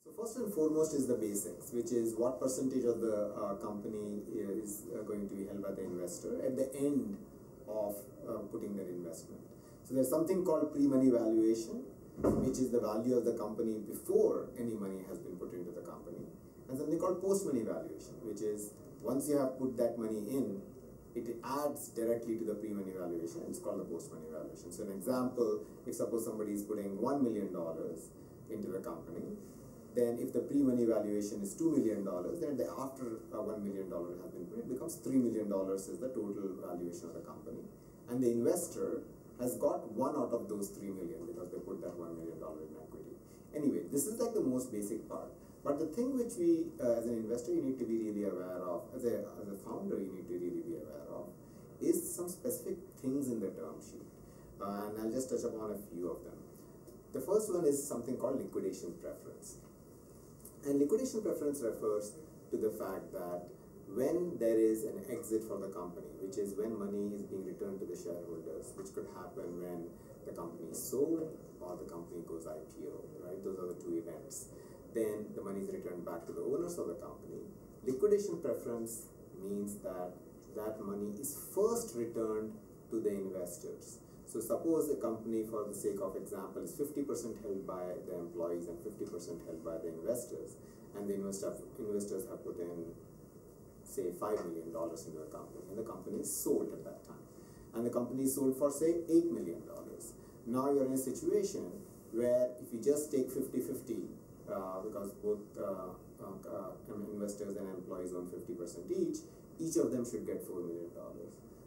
So first and foremost is the basics, which is what percentage of the company is going to be held by the investor at the end of putting their investment. So there's something called pre-money valuation, which is the value of the company before any money has been put into the company, and something called post-money valuation, which is once you have put that money in, it adds directly to the pre-money valuation. It's called the post-money valuation. So an example, if suppose somebody is putting $1 million into the company, then if the pre-money valuation is $2 million, then after $1 million has been put, it becomes $3 million is the total valuation of the company. And the investor has got one out of those 3 million because they put that $1 million in equity. Anyway, this is like the most basic part. But the thing which we, as an investor, you need to be really aware of, as a founder, you need to really be aware of, is some specific things in the term sheet. And I'll just touch upon a few of them. The first one is something called liquidation preference. And liquidation preference refers to the fact that when there is an exit for the company, which is when money is being returned to the shareholders, which could happen when the company is sold or the company goes IPO, right? Those are the two events. Then the money is returned back to the owners of the company. Liquidation preference means that that money is first returned to the investors. So suppose a company, for the sake of example, is 50% held by the employees and 50% held by the investors, and the investors have put in, say, $5 million into the company, and the company is sold at that time. And the company is sold for, say, $8 million. Now you're in a situation where if you just take 50-50, because both investors and employees own 50% each of them should get $4 million.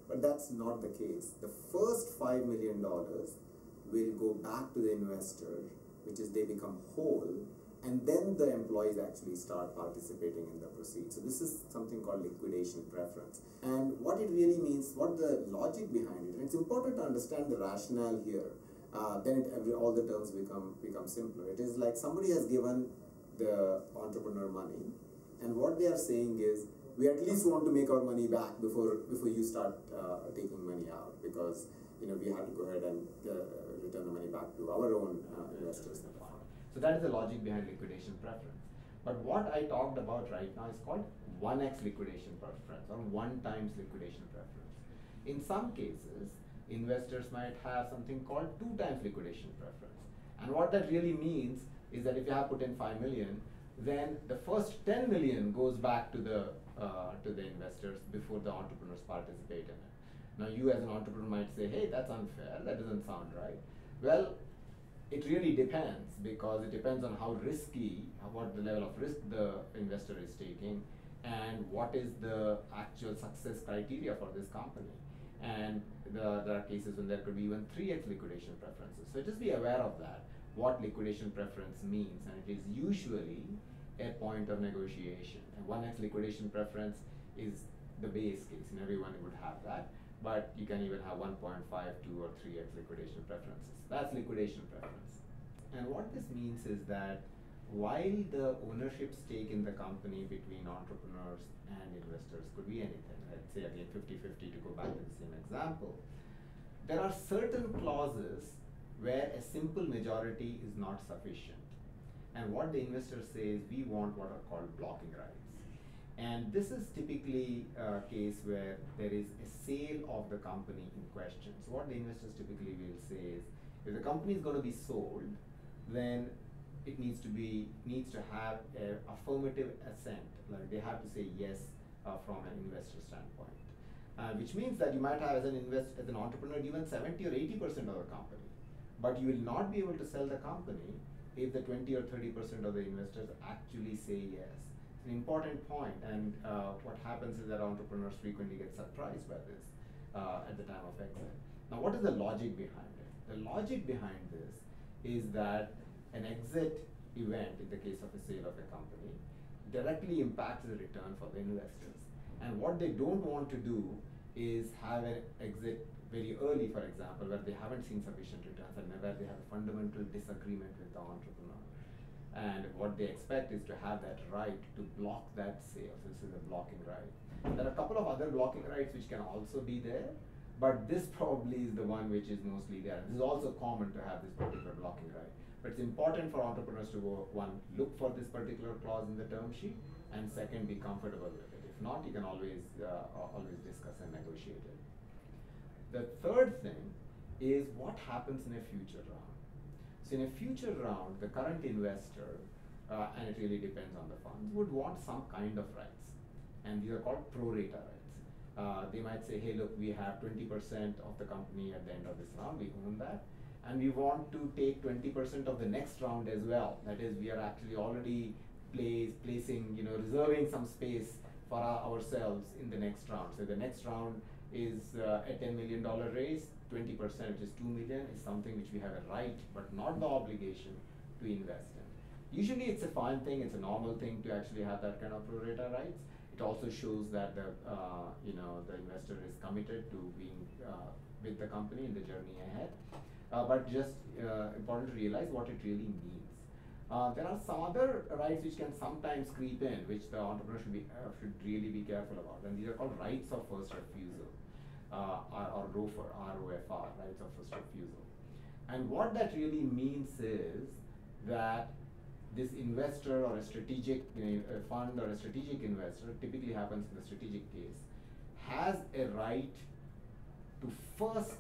But that's not the case. The first $5 million will go back to the investor, which is they become whole, and then the employees actually start participating in the proceeds. So this is something called liquidation preference. And what it really means, what the logic behind it, and it's important to understand the rationale here. Then all the terms become simpler. It is like somebody has given the entrepreneur money, and what they are saying is, we at least want to make our money back before you start taking money out, because we have to go ahead and return the money back to our own investors. So that is the logic behind liquidation preference. But what I talked about right now is called 1x liquidation preference or 1 times liquidation preference. In some cases, investors might have something called 2 times liquidation preference. And what that really means is that if you have put in 5 million, then the first 10 million goes back to the investors before the entrepreneurs participate in it. Now you as an entrepreneur might say, hey, that's unfair, that doesn't sound right. Well, it really depends, because it depends on how risky, what the level of risk the investor is taking, and what is the actual success criteria for this company. And there are cases when there could be even 3x liquidation preferences. So just be aware of that, what liquidation preference means, and it is usually a point of negotiation. And 1x liquidation preference is the base case, and everyone would have that. But you can even have 1.5, 2, or 3x liquidation preferences. That's liquidation preference. And what this means is that while the ownership stake in the company between entrepreneurs and investors could be anything, let's say again 50-50 to go back to the same example, there are certain clauses where a simple majority is not sufficient. And what the investors say is, we want what are called blocking rights. And this is typically a case where there is a sale of the company in question. So what the investors typically will say is, if the company is going to be sold, then it needs to have an affirmative assent. Like they have to say yes from an investor standpoint. Which means that you might have as an entrepreneur even 70 or 80% of the company, but you will not be able to sell the company if the 20 or 30% of the investors actually say yes. It's an important point, and what happens is that entrepreneurs frequently get surprised by this at the time of exit. Now, what is the logic behind it? The logic behind this is that an exit event, in the case of a sale of a company, directly impacts the return for the investors. And what they don't want to do is have an exit very early, for example, where they haven't seen sufficient returns and where they have a fundamental disagreement with the entrepreneur. And what they expect is to have that right to block that sale. So this is a blocking right. There are a couple of other blocking rights which can also be there, But this probably is the one which is mostly there. This is also common to have this particular blocking right. But it's important for entrepreneurs to go, one, look for this particular clause in the term sheet, and second, be comfortable with it. If not, you can always discuss and negotiate it. The third thing is what happens in a future round. So in a future round, the current investor, and it really depends on the funds, would want some kind of rights. And these are called pro rata rights. They might say, hey, look, we have 20% of the company at the end of this round, we own that. And we want to take 20% of the next round as well. That is, we are actually already placing, reserving some space for ourselves in the next round. So the next round is a $10 million raise, 20%, which is $2 million, is something which we have a right, but not the obligation to invest in. Usually it's a fine thing, it's a normal thing to actually have that kind of pro rata rights. It also shows that the investor is committed to being with the company in the journey ahead. But just important to realize what it really means. There are some other rights which can sometimes creep in, which the entrepreneur should really be careful about, and these are called rights of first refusal, or ROFR, R-O-F-R, rights of first refusal. And what that really means is that this investor or a strategic a fund or a strategic investor, typically happens in the strategic case, has a right to first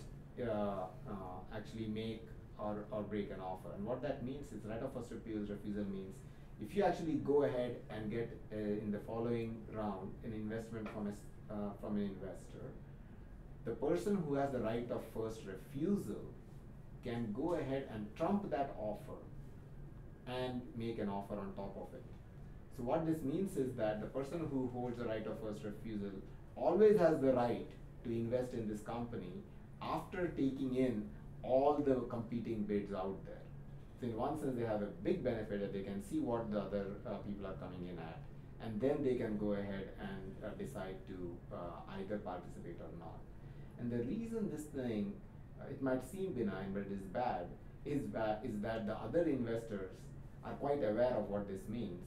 actually make or break an offer. And what that means is right of first refusal means if you actually go ahead and get in the following round an investment from an investor, the person who has the right of first refusal can go ahead and trump that offer and make an offer on top of it. So what this means is that the person who holds the right of first refusal always has the right to invest in this company after taking in all the competing bids out there. So in one sense, they have a big benefit that they can see what the other people are coming in at, and then they can go ahead and decide to either participate or not. And the reason this thing, it might seem benign, but it is bad, is that the other investors are quite aware of what this means,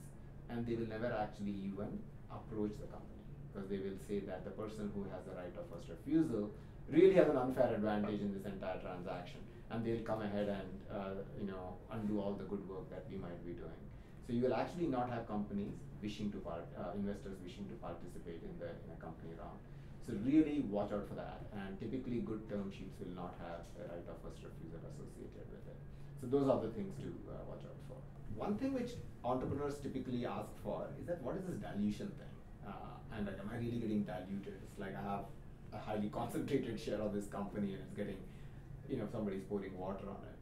and they will never actually even approach the company, because they will say that the person who has the right of first refusal really has an unfair advantage in this entire transaction, and they'll come ahead and undo all the good work that we might be doing. So you will actually not have companies wishing to investors wishing to participate in a company round. So really watch out for that, and typically good term sheets will not have a right of first refusal associated with it. So those are the things to watch out for. One thing which entrepreneurs typically ask for is that what is this dilution thing? And like, am I really getting diluted? It's like I have a highly concentrated share of this company and it's getting, somebody's pouring water on it.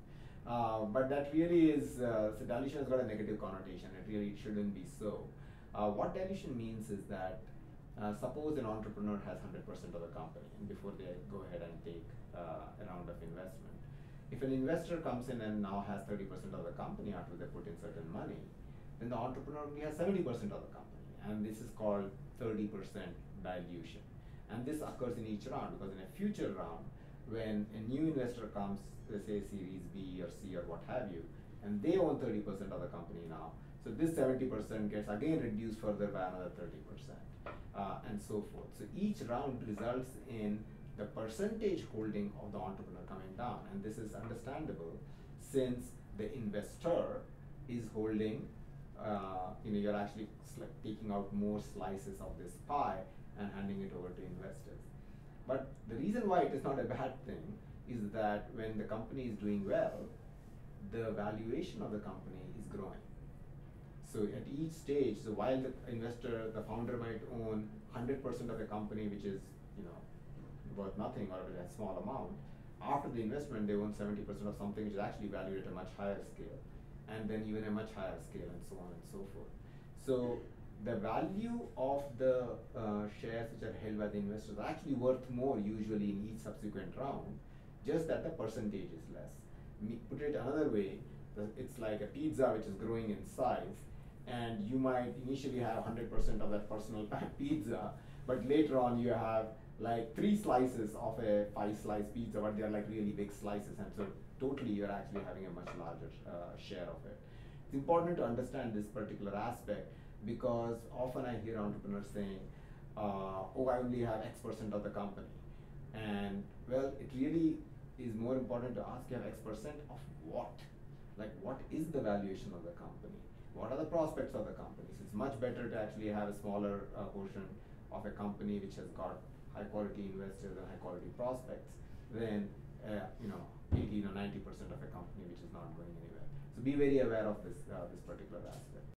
But that really is, so dilution has got a negative connotation. It really shouldn't be so. What dilution means is that suppose an entrepreneur has 100% of the company, and before they go ahead and take a round of investment, if an investor comes in and now has 30% of the company after they put in certain money, then the entrepreneur only has 70% of the company, and this is called 30% dilution. And this occurs in each round, because in a future round, when a new investor comes, let's say Series B or C or what have you, and they own 30% of the company now, so this 70% gets again reduced further by another 30%, and so forth. So each round results in the percentage holding of the entrepreneur coming down, and this is understandable since the investor is holding, you're actually taking out more slices of this pie and handing it over to investors. But the reason why it is not a bad thing is that when the company is doing well, the valuation of the company is growing. So at each stage, so while the founder might own 100% of the company, which is worth nothing or a small amount, after the investment they own 70% of something which is actually valued at a much higher scale, and then even a much higher scale, and so on and so forth. So the value of the shares which are held by the investors are actually worth more usually in each subsequent round, just that the percentage is less. Put it another way, it's like a pizza which is growing in size, and you might initially have 100% of that personal pizza, but later on you have like 3 slices of a 5-slice pizza, but they're like really big slices, and so totally you're actually having a much larger share of it. It's important to understand this particular aspect, because often I hear entrepreneurs saying, oh, I only have X% of the company. And well, it really is more important to ask, you have X% of what? Like, what is the valuation of the company? What are the prospects of the company? So it's much better to actually have a smaller portion of a company which has got high quality investors and high quality prospects than 18 or 90% of a company which is not going anywhere. So be very aware of this particular aspect.